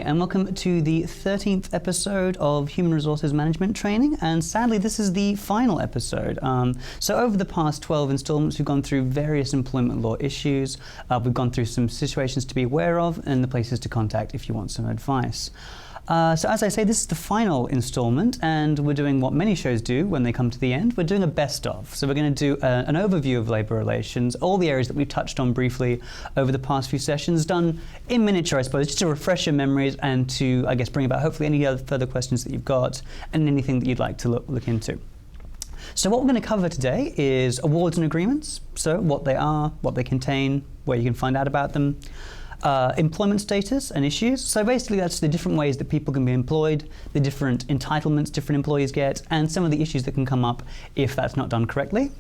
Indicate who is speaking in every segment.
Speaker 1: and welcome to the 13th episode of Human Resources Management Training, and sadly this is the final episode. So over the past 12 installments we've gone through various employment law issues, we've gone through some situations to be aware of and the places to contact if you want some advice. So as I say, this is the final installment, and we're doing what many shows do when they come to the end. We're doing a best of. So we're going to do an overview of labour relations, all the areas that we've touched on briefly over the past few sessions, done in miniature, I suppose, just to refresh your memories and to, I guess, bring about hopefully any other further questions that you've got and anything that you'd like to look into. So what we're going to cover today is awards and agreements, so what they are, what they contain, where you can find out about them. Employment status and issues. So basically that's the different ways that people can be employed, the different entitlements different employees get, and some of the issues that can come up if that's not done correctly.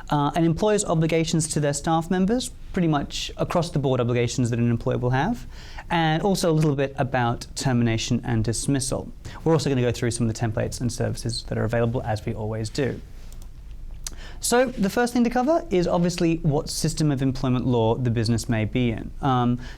Speaker 1: And employers' obligations to their staff members, pretty much across the board obligations that an employer will have, and also a little bit about termination and dismissal. We're also going to go through some of the templates and services that are available, as we always do. So the first thing to cover is obviously what system of employment law the business may be in.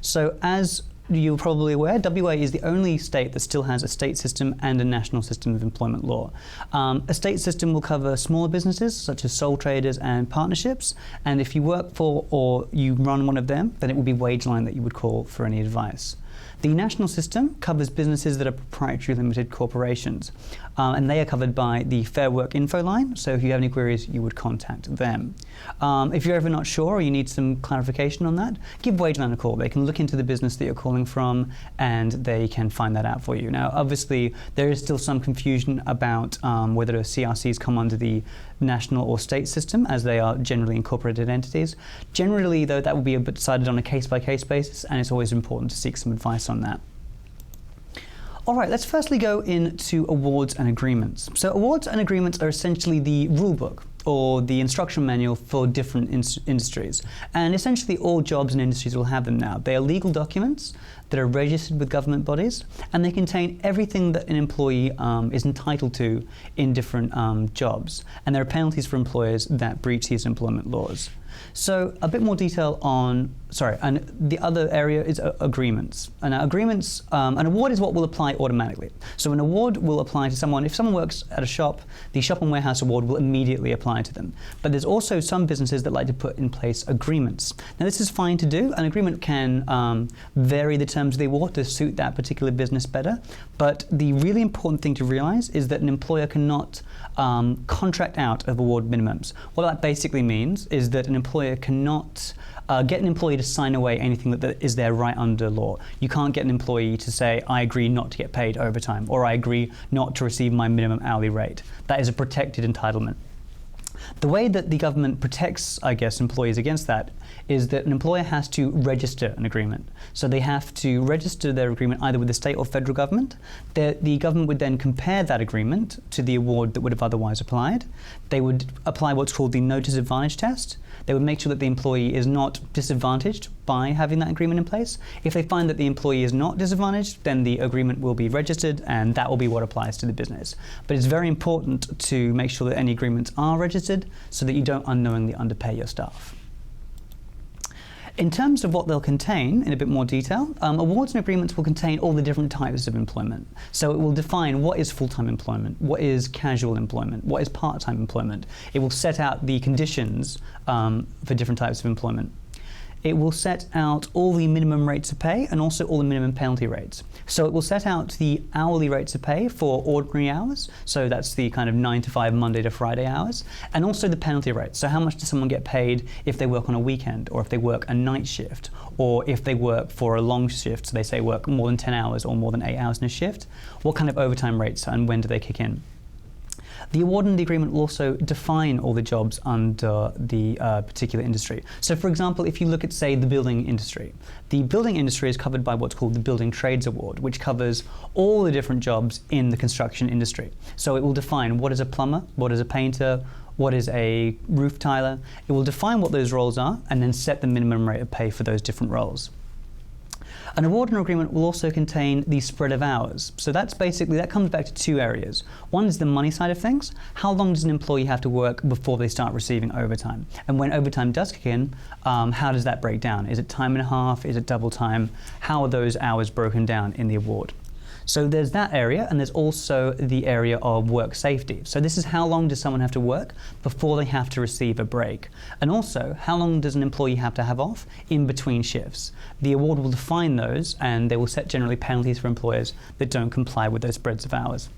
Speaker 1: So as you're probably aware, WA is the only state that still has a state system and a national system of employment law. A state system will cover smaller businesses such as sole traders and partnerships, and if you work for or you run one of them, then it will be Wageline that you would call for any advice. The national system covers businesses that are proprietary limited corporations, and they are covered by the Fair Work info line, so if you have any queries you would contact them. If you're ever not sure or you need some clarification on that, give Wageline a call. They can look into the business that you're calling from and they can find that out for you. Now obviously there is still some confusion about whether CRCs come under the national or state system, as they are generally incorporated entities. Generally though, that will be decided on a case-by-case basis, and it's always important to seek some advice on that. Alright, let's firstly go into awards and agreements. So awards and agreements are essentially the rule book or the instruction manual for different industries, and essentially all jobs and industries will have them now. They are legal documents that are registered with government bodies, and they contain everything that an employee is entitled to in different jobs, and there are penalties for employers that breach these employment laws. So a bit more detail on, and the other area is agreements. And agreements, an award is what will apply automatically. So an award will apply to someone, if someone works at a shop, the shop and warehouse award will immediately apply to them. But there's also some businesses that like to put in place agreements. Now this is fine to do. An agreement can vary the terms of the award to suit that particular business better. But the really important thing to realize is that an employer cannot contract out of award minimums. What that basically means is that an employer cannot get an employee to sign away anything that is their right under law. You can't get an employee to say, I agree not to get paid overtime, or I agree not to receive my minimum hourly rate. That is a protected entitlement. The way that the government protects, I guess, employees against that is that an employer has to register an agreement. So they have to register their agreement either with the state or federal government. The government would then compare that agreement to the award that would have otherwise applied. They would apply what's called the no disadvantage test. They would make sure that the employee is not disadvantaged by having that agreement in place. If they find that the employee is not disadvantaged, then the agreement will be registered, and that will be what applies to the business. But it's very important to make sure that any agreements are registered so that you don't unknowingly underpay your staff. In terms of what they'll contain in a bit more detail, awards and agreements will contain all the different types of employment. So it will define what is full-time employment, what is casual employment, what is part-time employment. It will set out the conditions for different types of employment. It will set out all the minimum rates of pay and also all the minimum penalty rates. So it will set out the hourly rates of pay for ordinary hours, so that's the kind of 9 to 5 Monday to Friday hours, and also the penalty rates. So how much does someone get paid if they work on a weekend, or if they work a night shift, or if they work for a long shift, so they say work more than 10 hours or more than 8 hours in a shift, what kind of overtime rates and when do they kick in? The award and the agreement will also define all the jobs under the particular industry. So for example, if you look at, say, the building industry is covered by what's called the Building Trades Award, which covers all the different jobs in the construction industry. So it will define what is a plumber, what is a painter, what is a roof tiler. It will define what those roles are and then set the minimum rate of pay for those different roles. An award and agreement will also contain the spread of hours. So that comes back to two areas. One is the money side of things. How long does an employee have to work before they start receiving overtime? And when overtime does kick in, how does that break down? Is it time and a half? Is it double time? How are those hours broken down in the award? So there's that area, and there's also the area of work safety. So this is how long does someone have to work before they have to receive a break? And also, how long does an employee have to have off in between shifts? The award will define those, and they will set generally penalties for employers that don't comply with those spreads of hours.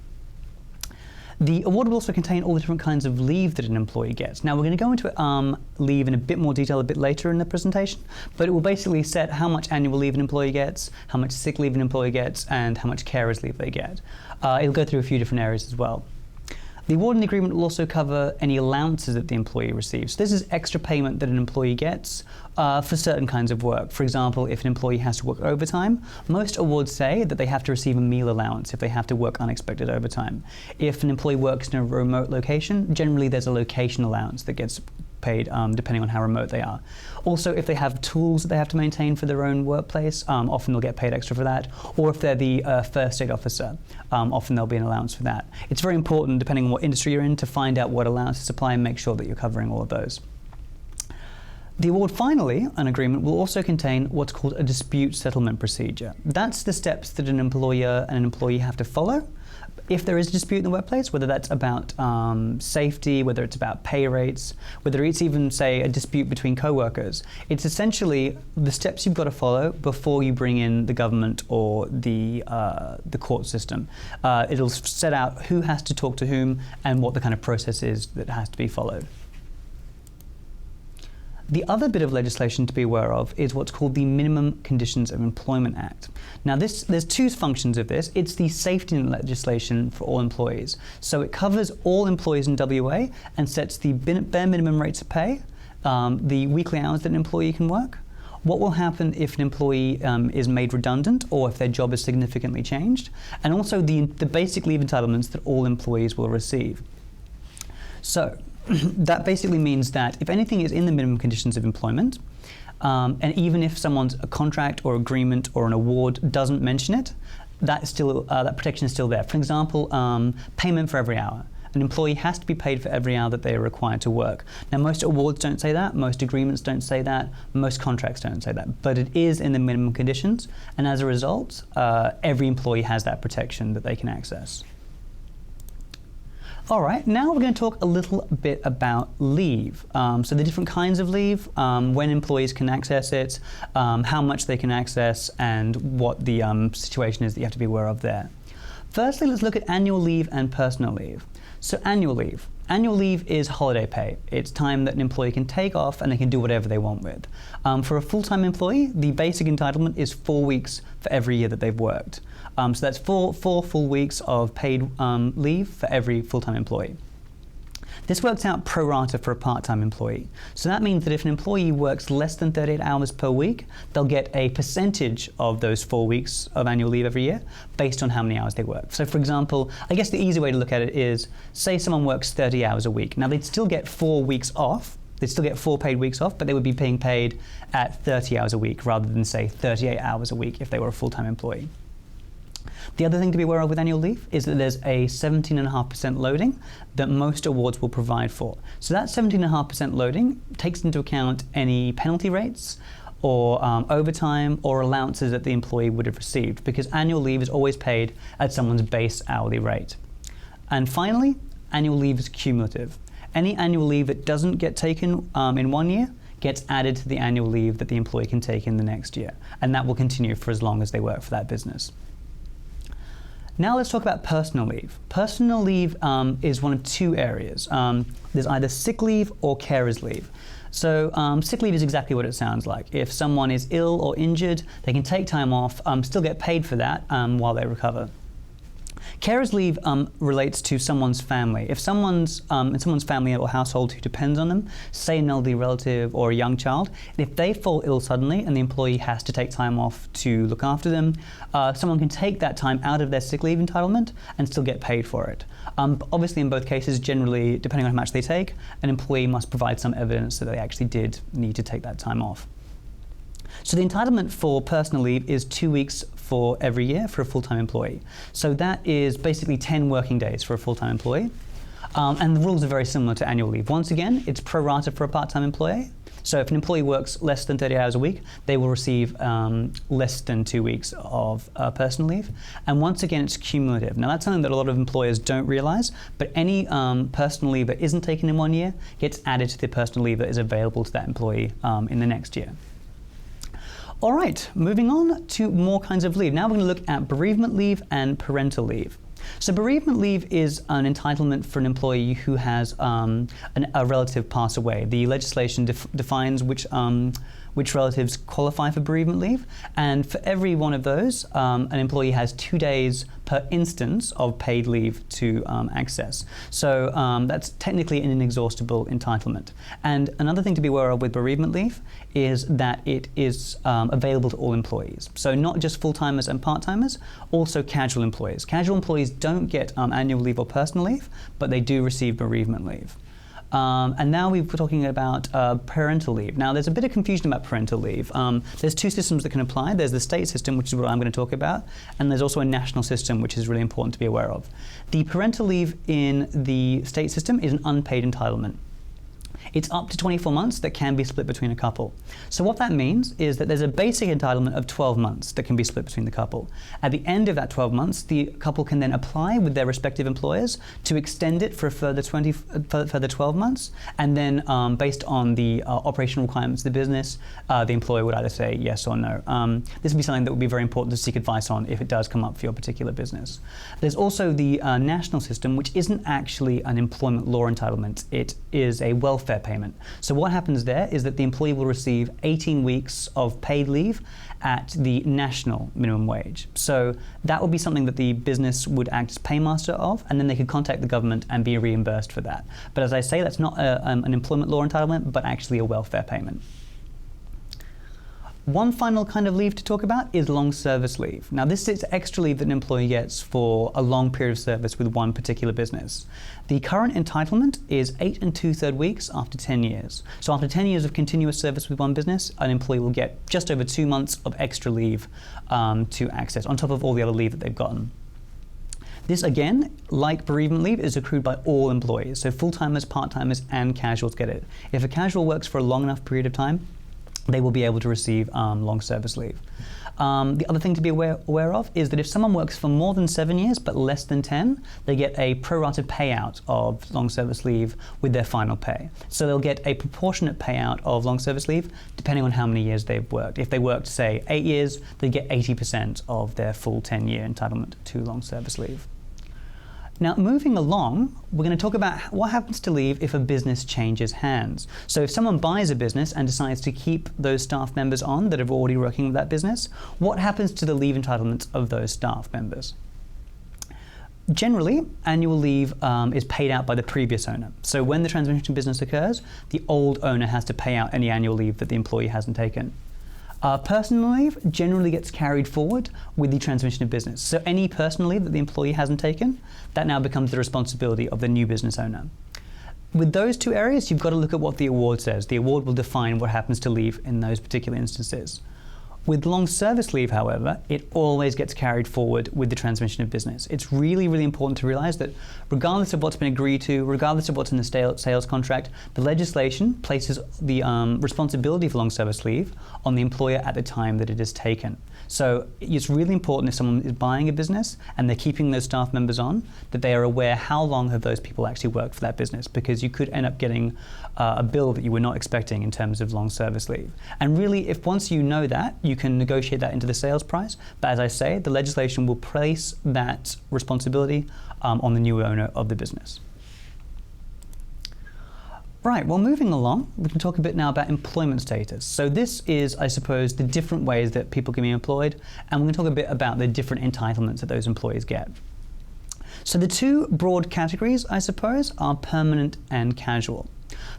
Speaker 1: The award will also contain all the different kinds of leave that an employee gets. Now, we're going to go into leave in a bit more detail a bit later in the presentation, but it will basically set how much annual leave an employee gets, how much sick leave an employee gets, and how much carers leave they get. It'll go through a few different areas as well. The award and agreement will also cover any allowances that the employee receives. This is extra payment that an employee gets for certain kinds of work. For example, if an employee has to work overtime, most awards say that they have to receive a meal allowance if they have to work unexpected overtime. If an employee works in a remote location, generally there's a location allowance that gets paid depending on how remote they are. Also, if they have tools that they have to maintain for their own workplace, often they'll get paid extra for that. Or if they're the first aid officer, often there'll be an allowance for that. It's very important, depending on what industry you're in, to find out what allowances apply and make sure that you're covering all of those. The award, finally, an agreement, will also contain what's called a dispute settlement procedure. That's the steps that an employer and an employee have to follow if there is a dispute in the workplace, whether that's about safety, whether it's about pay rates, whether it's even, say, a dispute between co-workers. It's essentially the steps you've got to follow before you bring in the government or the court system. It'll set out who has to talk to whom and what the kind of process is that has to be followed. The other bit of legislation to be aware of is what's called the Minimum Conditions of Employment Act. Now, there's two functions of this. It's the safety net legislation for all employees. So it covers all employees in WA and sets the bare minimum rates of pay, the weekly hours that an employee can work, what will happen if an employee is made redundant or if their job is significantly changed, and also the basic leave entitlements that all employees will receive. So that basically means that if anything is in the minimum conditions of employment, and even if someone's a contract or agreement or an award doesn't mention it, that protection is still there. For example, payment for every hour. An employee has to be paid for every hour that they are required to work. Now, most awards don't say that, most agreements don't say that, most contracts don't say that, but it is in the minimum conditions, and as a result, every employee has that protection that they can access. All right, now we're going to talk a little bit about leave. So the different kinds of leave, when employees can access it, how much they can access, and what the situation is that you have to be aware of there. Firstly, let's look at annual leave and personal leave. So annual leave. Annual leave is holiday pay. It's time that an employee can take off and they can do whatever they want with. For a full-time employee, the basic entitlement is 4 weeks for every year that they've worked. So that's four full weeks of paid leave for every full-time employee. This works out pro rata for a part-time employee. So that means that if an employee works less than 38 hours per week, they'll get a percentage of those 4 weeks of annual leave every year based on how many hours they work. So for example, I guess the easy way to look at it is, say someone works 30 hours a week. Now they'd still get 4 weeks off. They'd still get 4 paid weeks off, but they would be being paid at 30 hours a week rather than, say, 38 hours a week if they were a full-time employee. The other thing to be aware of with annual leave is that there's a 17.5% loading that most awards will provide for. So that 17.5% loading takes into account any penalty rates or overtime or allowances that the employee would have received, because annual leave is always paid at someone's base hourly rate. And finally, annual leave is cumulative. Any annual leave that doesn't get taken in 1 year gets added to the annual leave that the employee can take in the next year, and that will continue for as long as they work for that business. Now let's talk about personal leave. Personal leave is one of two areas. There's either sick leave or carers leave. So sick leave is exactly what it sounds like. If someone is ill or injured, they can take time off, still get paid for that while they recover. Carers leave relates to someone's family. If someone's in someone's family or household who depends on them, say an elderly relative or a young child, and if they fall ill suddenly and the employee has to take time off to look after them, someone can take that time out of their sick leave entitlement and still get paid for it. Obviously, in both cases, generally, depending on how much they take, an employee must provide some evidence that they actually did need to take that time off. So the entitlement for personal leave is 2 weeks for every year for a full-time employee. So that is basically 10 working days for a full-time employee. And the rules are very similar to annual leave. Once again, it's pro rata for a part-time employee. So if an employee works less than 30 hours a week, they will receive less than 2 weeks of personal leave. And once again, it's cumulative. Now that's something that a lot of employers don't realize, but any personal leave that isn't taken in 1 year gets added to the personal leave that is available to that employee in the next year. All right, moving on to more kinds of leave. Now we're going to look at bereavement leave and parental leave. So bereavement leave is an entitlement for an employee who has a relative pass away. The legislation defines which relatives qualify for bereavement leave, and for every one of those, an employee has 2 days per instance of paid leave to access. So that's technically an inexhaustible entitlement. And another thing to be aware of with bereavement leave is that it is available to all employees. So not just full-timers and part-timers, also casual employees. Casual employees don't get annual leave or personal leave, but they do receive bereavement leave. And now we're talking about parental leave. Now there's a bit of confusion about parental leave. There's two systems that can apply. There's the state system, which is what I'm going to talk about, and there's also a national system, which is really important to be aware of. The parental leave in the state system is an unpaid entitlement. It's up to 24 months that can be split between a couple. So what that means is that there's a basic entitlement of 12 months that can be split between the couple. At the end of that 12 months, the couple can then apply with their respective employers to extend it for a further 12 months, and then based on the operational requirements of the business, the employer would either say yes or no. This would be something that would be very important to seek advice on if it does come up for your particular business. There's also the national system, which isn't actually an employment law entitlement. It is a welfare payment. So what happens there is that the employee will receive 18 weeks of paid leave at the national minimum wage. So that would be something that the business would act as paymaster of, and then they could contact the government and be reimbursed for that. But as I say, that's not an employment law entitlement, but actually a welfare payment. One final kind of leave to talk about is long service leave. Now this is extra leave that an employee gets for a long period of service with one particular business. The current entitlement is 8 2/3 weeks after 10 years. So after 10 years of continuous service with one business, an employee will get just over 2 months of extra leave to access, on top of all the other leave that they've gotten. This again, like bereavement leave, is accrued by all employees. So full-timers, part-timers, and casuals get it. If a casual works for a long enough period of time, they will be able to receive long service leave. The other thing to be aware of is that if someone works for more than 7 years but less than 10, they get a prorated payout of long service leave with their final pay. So they'll get a proportionate payout of long service leave depending on how many years they've worked. If they worked, say, 8 years, they get 80% of their full 10-year entitlement to long service leave. Now, moving along, we're going to talk about what happens to leave if a business changes hands. So if someone buys a business and decides to keep those staff members on that are already working with that business, what happens to the leave entitlements of those staff members? Generally, annual leave is paid out by the previous owner. So when the transmission of business occurs, the old owner has to pay out any annual leave that the employee hasn't taken. Personal leave generally gets carried forward with the transmission of business. So any personal leave that the employee hasn't taken, that now becomes the responsibility of the new business owner. With those two areas, you've got to look at what the award says. The award will define what happens to leave in those particular instances. With long service leave, however, it always gets carried forward with the transmission of business. It's really, really important to realize that regardless of what's been agreed to, regardless of what's in the sales contract, the legislation places the responsibility for long service leave on the employer at the time that it is taken. So it's really important if someone is buying a business and they're keeping those staff members on, that they are aware how long have those people actually worked for that business, because you could end up getting a bill that you were not expecting in terms of long service leave. And really, if once you know that, you can negotiate that into the sales price. But as I say, the legislation will place that responsibility on the new owner of the business. Right, well, moving along, we can talk a bit now about employment status. So this is, I suppose, the different ways that people can be employed, and we're going to talk a bit about the different entitlements that those employees get. So the two broad categories, I suppose, are permanent and casual.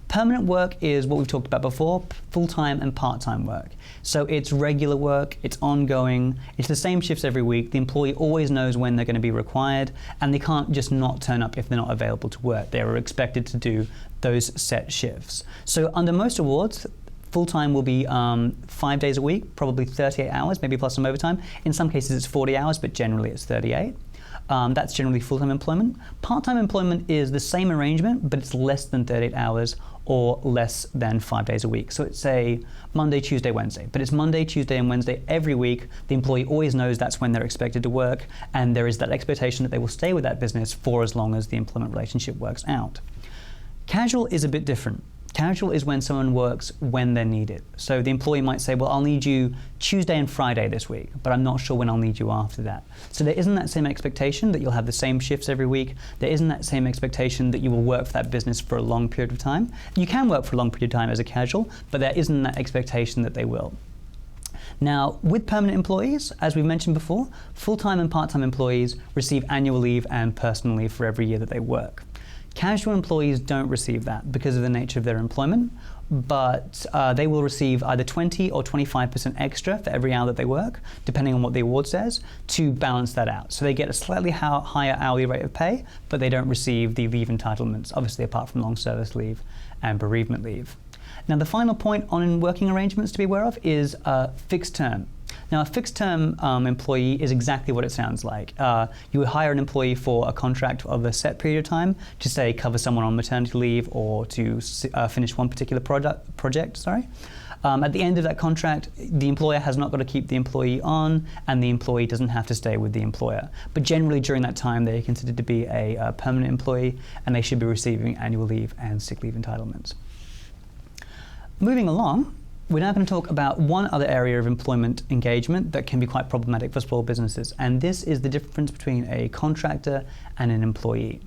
Speaker 1: Permanent work is what we've talked about before, full-time and part-time work. So it's regular work, it's ongoing, it's the same shifts every week, the employee always knows when they're going to be required, and they can't just not turn up if they're not available to work. They are expected to do those set shifts. So under most awards, Full-time will be 5 days a week, probably 38 hours, maybe plus some overtime. In some cases it's 40 hours, but generally it's 38. That's generally full-time employment. Part-time employment is the same arrangement, but it's less than 38 hours or less than 5 days a week. So it's a Monday, Tuesday, Wednesday, but it's Monday, Tuesday, and Wednesday every week. The employee always knows that's when they're expected to work, and there is that expectation that they will stay with that business for as long as the employment relationship works out. Casual is a bit different. Casual is when someone works when they're needed. So the employee might say, well, I'll need you Tuesday and Friday this week, but I'm not sure when I'll need you after that. So there isn't that same expectation that you'll have the same shifts every week. There isn't that same expectation that you will work for that business for a long period of time. You can work for a long period of time as a casual, but there isn't that expectation that they will. Now, with permanent employees, as we mentioned before, full-time and part-time employees receive annual leave and personal leave for every year that they work. Casual employees don't receive that because of the nature of their employment, but they will receive either 20 or 25% extra for every hour that they work, depending on what the award says, to balance that out. So they get a slightly higher hourly rate of pay, but they don't receive the leave entitlements, obviously apart from long service leave and bereavement leave. Now, the final point on working arrangements to be aware of is fixed term. Now, a fixed-term employee is exactly what it sounds like. You would hire an employee for a contract of a set period of time to, say, cover someone on maternity leave or to finish one particular project. At the end of that contract, the employer has not got to keep the employee on, and the employee doesn't have to stay with the employer. But generally, during that time, they are considered to be a permanent employee, and they should be receiving annual leave and sick leave entitlements. Moving along, we're now going to talk about one other area of employment engagement that can be quite problematic for small businesses, and this is the difference between a contractor and an employee.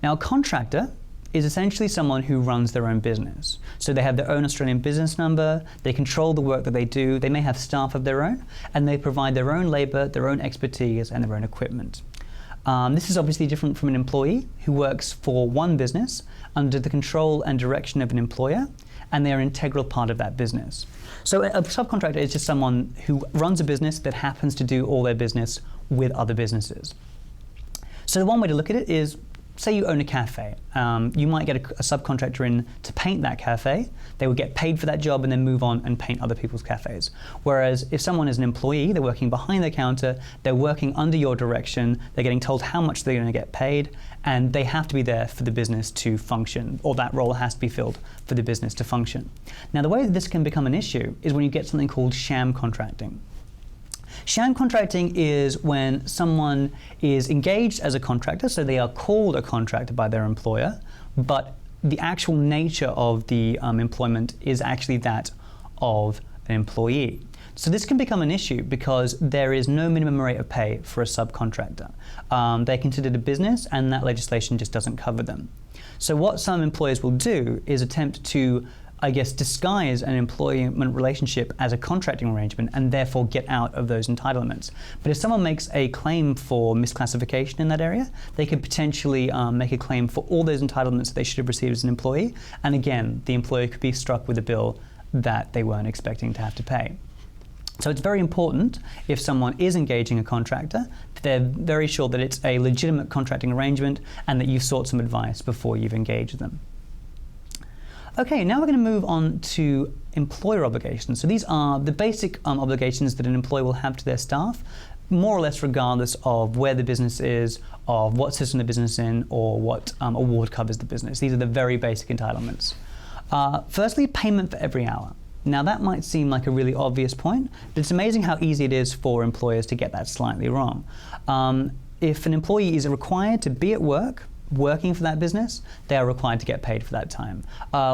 Speaker 1: Now, a contractor is essentially someone who runs their own business. So they have their own Australian business number, they control the work that they do, they may have staff of their own, and they provide their own labour, their own expertise, and their own equipment. This is obviously different from an employee who works for one business under the control and direction of an employer, and they are an integral part of that business. So a subcontractor is just someone who runs a business that happens to do all their business with other businesses. So the one way to look at it is, say you own a cafe. You might get a subcontractor in to paint that cafe. They would get paid for that job and then move on and paint other people's cafes. Whereas if someone is an employee, they're working behind the counter, they're working under your direction, they're getting told how much they're going to get paid, and they have to be there for the business to function, or that role has to be filled for the business to function. Now, the way that this can become an issue is when you get something called sham contracting. Sham contracting is when someone is engaged as a contractor, so they are called a contractor by their employer, but the actual nature of the employment is actually that of an employee. So this can become an issue because there is no minimum rate of pay for a subcontractor. They're considered a business, and that legislation just doesn't cover them. So what some employers will do is attempt to disguise an employment relationship as a contracting arrangement and therefore get out of those entitlements. But if someone makes a claim for misclassification in that area, they could potentially make a claim for all those entitlements that they should have received as an employee. And again, the employer could be struck with a bill that they weren't expecting to have to pay. So it's very important, if someone is engaging a contractor, that they're very sure that it's a legitimate contracting arrangement and that you've sought some advice before you've engaged them. Okay, now we're going to move on to employer obligations. So these are the basic obligations that an employer will have to their staff, more or less regardless of where the business is, of what system the business is in, or what award covers the business. These are the very basic entitlements. Firstly, payment for every hour. Now that might seem like a really obvious point, but it's amazing how easy it is for employers to get that slightly wrong. If an employee is required to be at work, working for that business, they are required to get paid for that time.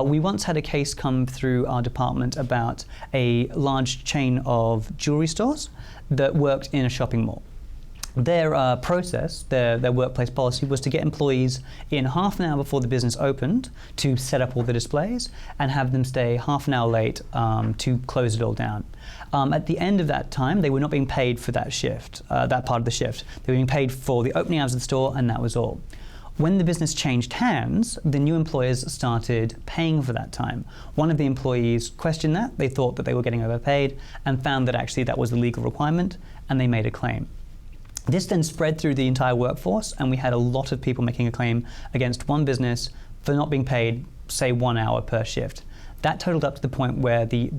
Speaker 1: We once had a case come through our department about a large chain of jewelry stores that worked in a shopping mall. Their process, their workplace policy, was to get employees in half an hour before the business opened to set up all the displays and have them stay half an hour late to close it all down. At the end of that time, they were not being paid for that shift, that part of the shift. They were being paid for the opening hours of the store, and that was all. When the business changed hands, the new employers started paying for that time. One of the employees questioned that. They thought that they were getting overpaid and found that actually that was the legal requirement, and they made a claim. This then spread through the entire workforce, and we had a lot of people making a claim against one business for not being paid, say, 1 hour per shift. That totaled up to the point where the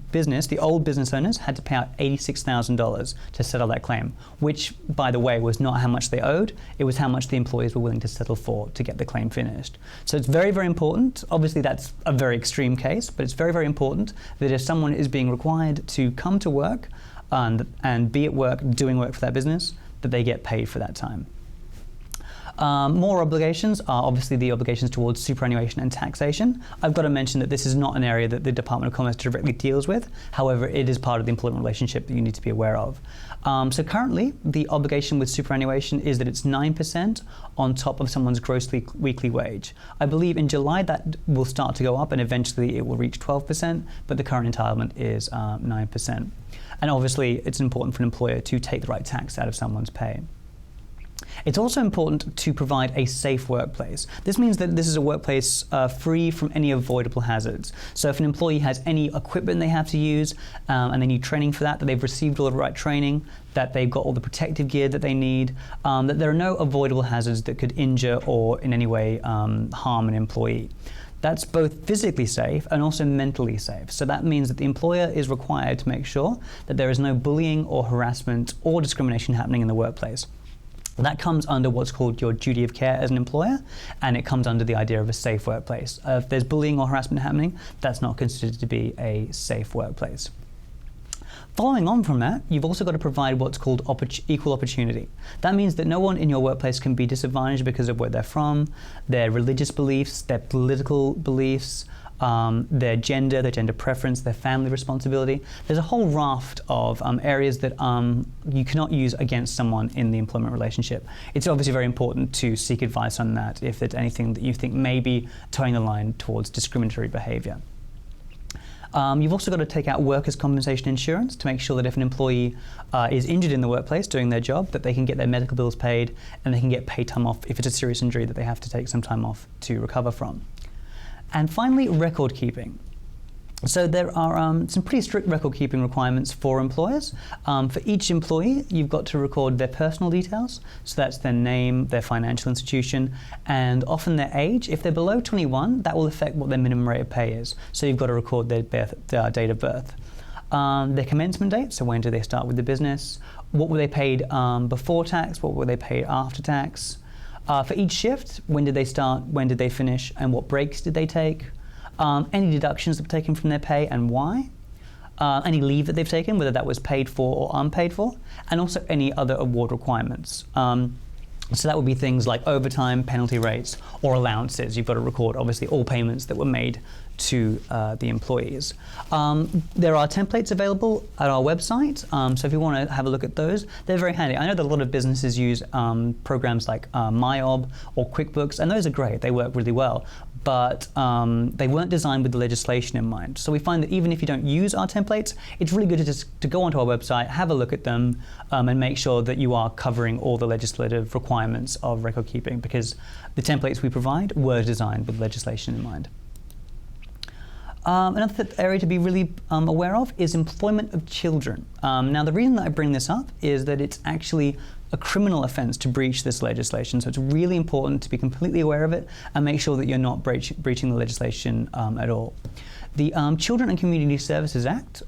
Speaker 1: old business owners, had to pay out $86,000 to settle that claim, which, by the way, was not how much they owed, it was how much the employees were willing to settle for to get the claim finished. So it's very, very important. Obviously, that's a very extreme case, but it's very, very important that if someone is being required to come to work and be at work, doing work for that business, that they get paid for that time. More obligations are obviously the obligations towards superannuation and taxation. I've got to mention that this is not an area that the Department of Commerce directly deals with. However, it is part of the employment relationship that you need to be aware of. So currently, the obligation with superannuation is that it's 9% on top of someone's gross weekly wage. I believe in July that will start to go up and eventually it will reach 12%, but the current entitlement is 9%. And obviously, it's important for an employer to take the right tax out of someone's pay. It's also important to provide a safe workplace. This means that this is a workplace free from any avoidable hazards. So if an employee has any equipment they have to use and they need training for that they've received all the right training, that they've got all the protective gear that they need, that there are no avoidable hazards that could injure or in any way harm an employee. That's both physically safe and also mentally safe. So that means that the employer is required to make sure that there is no bullying or harassment or discrimination happening in the workplace. That comes under what's called your duty of care as an employer, and it comes under the idea of a safe workplace. If there's bullying or harassment happening, that's not considered to be a safe workplace. Following on from that, you've also got to provide what's called equal opportunity. That means that no one in your workplace can be disadvantaged because of where they're from, their religious beliefs, their political beliefs, their gender preference, their family responsibility. There's a whole raft of areas that you cannot use against someone in the employment relationship. It's obviously very important to seek advice on that if there's anything that you think may be towing the line towards discriminatory behavior. You've also got to take out workers' compensation insurance to make sure that if an employee is injured in the workplace doing their job, that they can get their medical bills paid and they can get paid time off if it's a serious injury that they have to take some time off to recover from. And finally, record keeping. So there are some pretty strict record keeping requirements for employers. For each employee, you've got to record their personal details. So that's their name, their financial institution, and often their age. If they're below 21, that will affect what their minimum rate of pay is. So you've got to record their date of birth. Their commencement date, so when do they start with the business? What were they paid before tax? What were they paid after tax? For each shift, when did they start, when did they finish, and what breaks did they take? Any deductions that were taken from their pay and why? Any leave that they've taken, whether that was paid for or unpaid for, and also any other award requirements. So that would be things like overtime, penalty rates, or allowances. You've got to record, obviously, all payments that were made to the employees. There are templates available at our website, so if you want to have a look at those, they're very handy. I know that a lot of businesses use programs like MyOb or QuickBooks, and those are great. They work really well, but they weren't designed with the legislation in mind. So we find that even if you don't use our templates, it's really good to go onto our website, have a look at them, and make sure that you are covering all the legislative requirements of record keeping, because the templates we provide were designed with legislation in mind. Another area to be really aware of is employment of children. Now, the reason that I bring this up is that it's actually a criminal offence to breach this legislation, so it's really important to be completely aware of it and make sure that you're not breaching the legislation at all. The Children and Community Services Act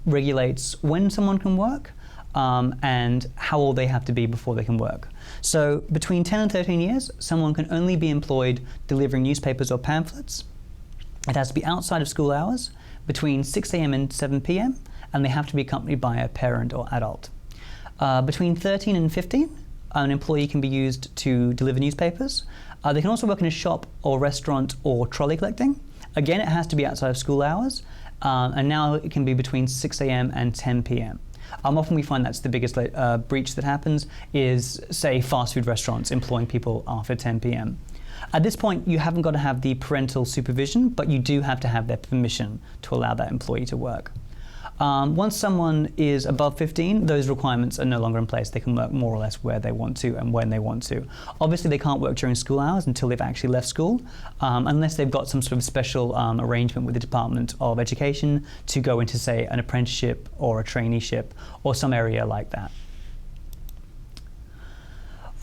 Speaker 1: regulates when someone can work and how old they have to be before they can work. So between 10 and 13 years, someone can only be employed delivering newspapers or pamphlets. It has to be outside of school hours, between 6 a.m. and 7 p.m, and they have to be accompanied by a parent or adult. Between 13 and 15, an employee can be used to deliver newspapers. They can also work in a shop or restaurant or trolley collecting. Again, it has to be outside of school hours, and now it can be between 6 a.m. and 10 p.m. Often we find that's the biggest breach that happens is, say, fast food restaurants employing people after 10 p.m. At this point, you haven't got to have the parental supervision, but you do have to have their permission to allow that employee to work. Once someone is above 15, those requirements are no longer in place. They can work more or less where they want to and when they want to. Obviously, they can't work during school hours until they've actually left school, unless they've got some sort of special arrangement with the Department of Education to go into, say, an apprenticeship or a traineeship or some area like that.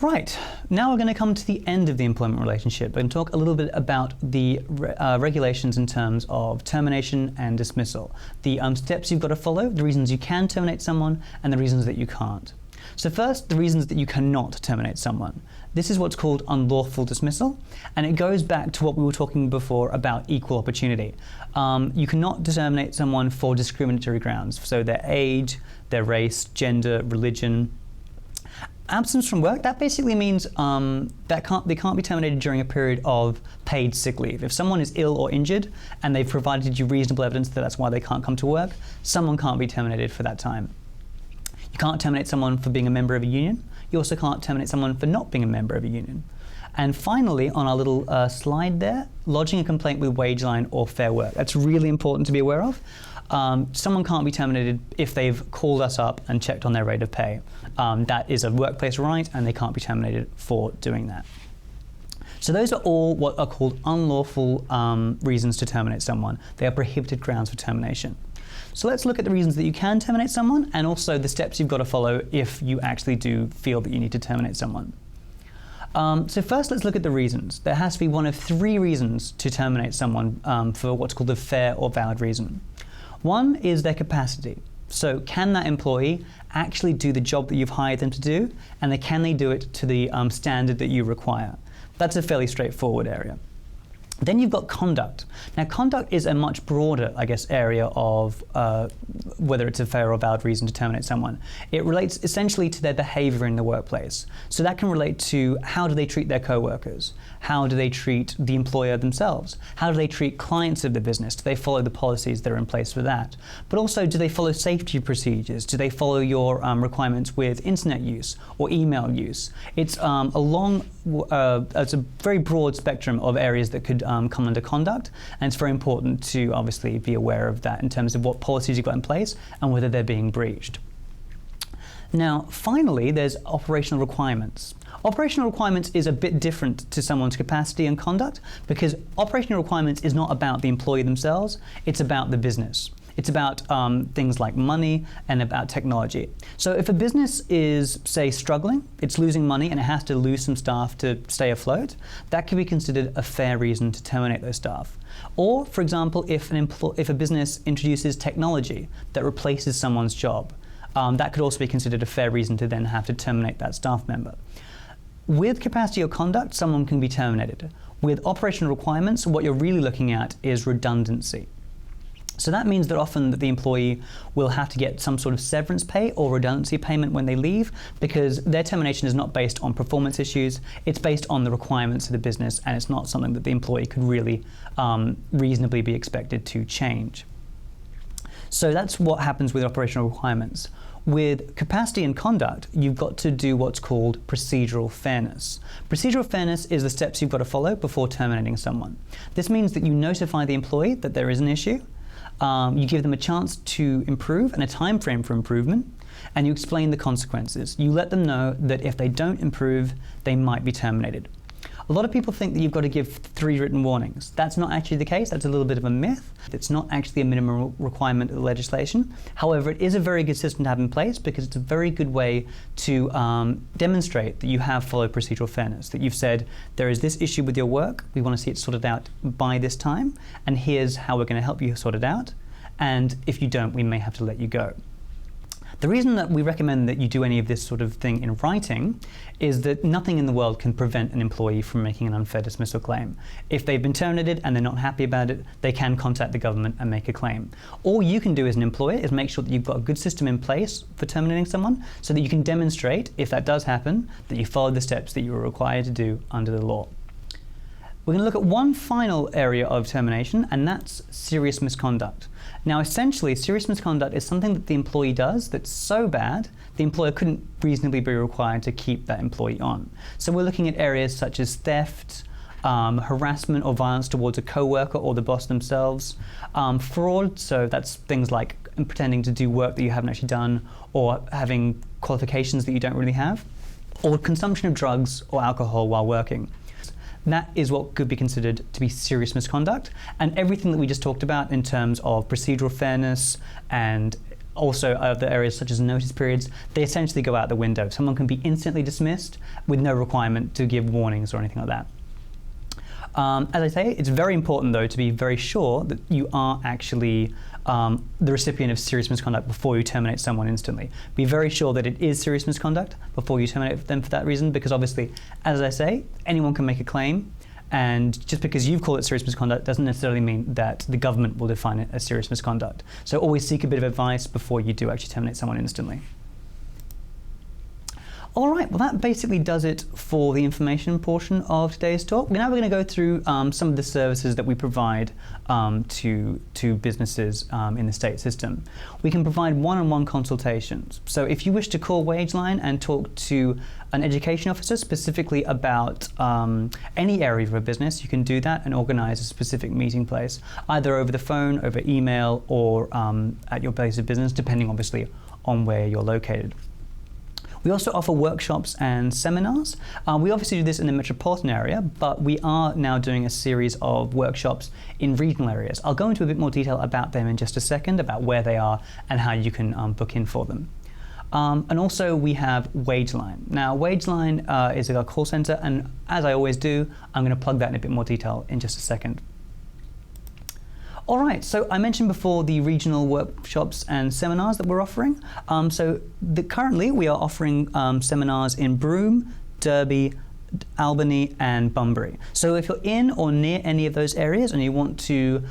Speaker 1: Right, now we're going to come to the end of the employment relationship and talk a little bit about the regulations in terms of termination and dismissal. The steps you've got to follow, the reasons you can terminate someone, and the reasons that you can't. So first, the reasons that you cannot terminate someone. This is what's called unlawful dismissal, and it goes back to what we were talking before about equal opportunity. You cannot terminate someone for discriminatory grounds, so their age, their race, gender, religion. Absence from work, that basically means they can't be terminated during a period of paid sick leave. If someone is ill or injured and they've provided you reasonable evidence that that's why they can't come to work, someone can't be terminated for that time. You can't terminate someone for being a member of a union. You also can't terminate someone for not being a member of a union. And finally, on our little slide there, lodging a complaint with Wageline or Fair Work. That's really important to be aware of. Someone can't be terminated if they've called us up and checked on their rate of pay. That is a workplace right, and they can't be terminated for doing that. So those are all what are called unlawful reasons to terminate someone. They are prohibited grounds for termination. So let's look at the reasons that you can terminate someone, and also the steps you've got to follow if you actually do feel that you need to terminate someone. So first, let's look at the reasons. There has to be one of three reasons to terminate someone for what's called a fair or valid reason. One is their capacity. So can that employee actually do the job that you've hired them to do, and can they do it to the standard that you require? That's a fairly straightforward area. Then you've got conduct. Now, conduct is a much broader, area of whether it's a fair or valid reason to terminate someone. It relates essentially to their behavior in the workplace. So that can relate to how do they treat their co-workers? How do they treat the employer themselves? How do they treat clients of the business? Do they follow the policies that are in place for that? But also, do they follow safety procedures? Do they follow your requirements with internet use or email use? It's it's a very broad spectrum of areas that could come under conduct, and it's very important to obviously be aware of that in terms of what policies you've got in place and whether they're being breached. Now, finally, there's operational requirements. Operational requirements is a bit different to someone's capacity and conduct, because operational requirements is not about the employee themselves, it's about the business. It's about things like money and about technology. So if a business is, say, struggling, it's losing money and it has to lose some staff to stay afloat, that could be considered a fair reason to terminate those staff. Or, for example, if a business introduces technology that replaces someone's job, that could also be considered a fair reason to then have to terminate that staff member. With capacity or conduct, someone can be terminated. With operational requirements, what you're really looking at is redundancy. So that means that often the employee will have to get some sort of severance pay or redundancy payment when they leave, because their termination is not based on performance issues, it's based on the requirements of the business, and it's not something that the employee could really reasonably be expected to change. So that's what happens with operational requirements. With capacity and conduct, you've got to do what's called procedural fairness. Procedural fairness is the steps you've got to follow before terminating someone. This means that you notify the employee that there is an issue, you give them a chance to improve and a time frame for improvement, and you explain the consequences. You let them know that if they don't improve, they might be terminated. A lot of people think that you've got to give 3 written warnings. That's not actually the case. That's a little bit of a myth. It's not actually a minimum requirement of the legislation. However, it is a very good system to have in place, because it's a very good way to demonstrate that you have followed procedural fairness, that you've said there is this issue with your work, we want to see it sorted out by this time, and here's how we're going to help you sort it out, and if you don't, we may have to let you go. The reason that we recommend that you do any of this sort of thing in writing is that nothing in the world can prevent an employee from making an unfair dismissal claim. If they've been terminated and they're not happy about it, they can contact the government and make a claim. All you can do as an employer is make sure that you've got a good system in place for terminating someone, so that you can demonstrate, if that does happen, that you followed the steps that you were required to do under the law. We're going to look at one final area of termination, and that's serious misconduct. Now, essentially, serious misconduct is something that the employee does that's so bad, the employer couldn't reasonably be required to keep that employee on. So we're looking at areas such as theft, harassment or violence towards a co-worker or the boss themselves, fraud, so that's things like pretending to do work that you haven't actually done, or having qualifications that you don't really have, or consumption of drugs or alcohol while working. That is what could be considered to be serious misconduct, and everything that we just talked about in terms of procedural fairness and also other areas such as notice periods, they essentially go out the window. Someone can be instantly dismissed with no requirement to give warnings or anything like that. As I say, it's very important though to be very sure that you are actually the recipient of serious misconduct before you terminate someone instantly. Be very sure that it is serious misconduct before you terminate them for that reason, because obviously, as I say, anyone can make a claim, and just because you've called it serious misconduct doesn't necessarily mean that the government will define it as serious misconduct. So always seek a bit of advice before you do actually terminate someone instantly. All right, well that basically does it for the information portion of today's talk. Now we're going to go through some of the services that we provide to businesses in the state system. We can provide one-on-one consultations. So if you wish to call WageLine and talk to an education officer specifically about any area of a business, you can do that and organize a specific meeting place, either over the phone, over email, or at your place of business, depending obviously on where you're located. We also offer workshops and seminars. We obviously do this in the metropolitan area, but we are now doing a series of workshops in regional areas. I'll go into a bit more detail about them in just a second, about where they are and how you can book in for them. And also we have WageLine. Now WageLine is a call center, and as I always do, I'm going to plug that in a bit more detail in just a second. All right, so I mentioned before the regional workshops and seminars that we're offering. Currently we are offering seminars in Broome, Derby, Albany and Bunbury. So if you're in or near any of those areas and you want to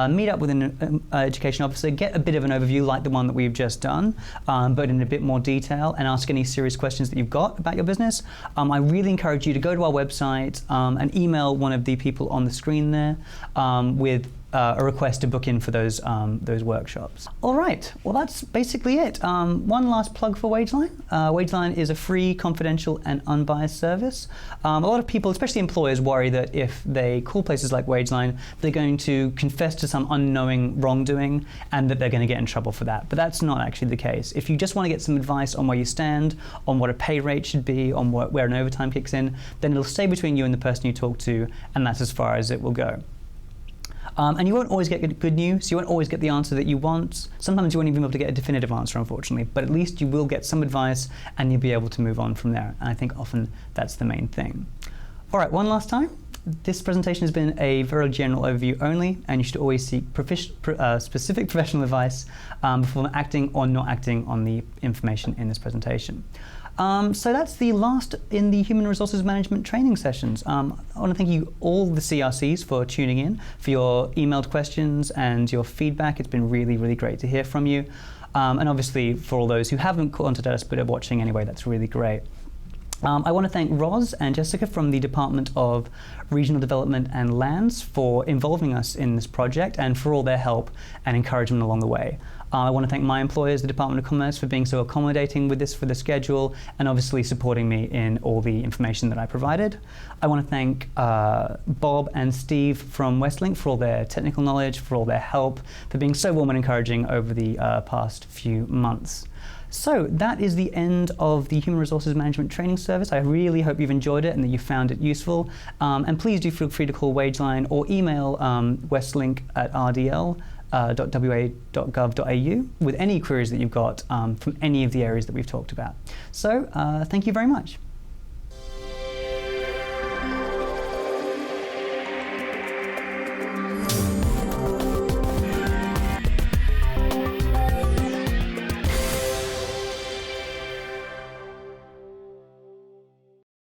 Speaker 1: meet up with an education officer, get a bit of an overview like the one that we've just done, but in a bit more detail, and ask any serious questions that you've got about your business, I really encourage you to go to our website and email one of the people on the screen there with a request to book in for those workshops. All right, well that's basically it. One last plug for WageLine. WageLine is a free, confidential and unbiased service. A lot of people, especially employers, worry that if they call places like WageLine, they're going to confess to some unknowing wrongdoing and that they're going to get in trouble for that. But that's not actually the case. If you just want to get some advice on where you stand, on what a pay rate should be, on where an overtime kicks in, then it'll stay between you and the person you talk to, and that's as far as it will go. And you won't always get good news, you won't always get the answer that you want. Sometimes you won't even be able to get a definitive answer, unfortunately, but at least you will get some advice and you'll be able to move on from there. And I think often that's the main thing. All right, one last time. This presentation has been a very general overview only, and you should always seek specific professional advice before acting or not acting on the information in this presentation. So that's the last in the Human Resources Management training sessions. I want to thank you all the CRCs for tuning in, for your emailed questions and your feedback. It's been really, really great to hear from you. And obviously for all those who haven't contacted us but are watching anyway, that's really great. I want to thank Roz and Jessica from the Department of Regional Development and Lands for involving us in this project and for all their help and encouragement along the way. I want to thank my employers, the Department of Commerce, for being so accommodating with this for the schedule and obviously supporting me in all the information that I provided. I want to thank Bob and Steve from Westlink for all their technical knowledge, for all their help, for being so warm and encouraging over the past few months. So that is the end of the Human Resources Management Training Service. I really hope you've enjoyed it and that you found it useful. And please do feel free to call WageLine or email Westlink at rdl.wa.gov.au with any queries that you've got from any of the areas that we've talked about. So thank you very much.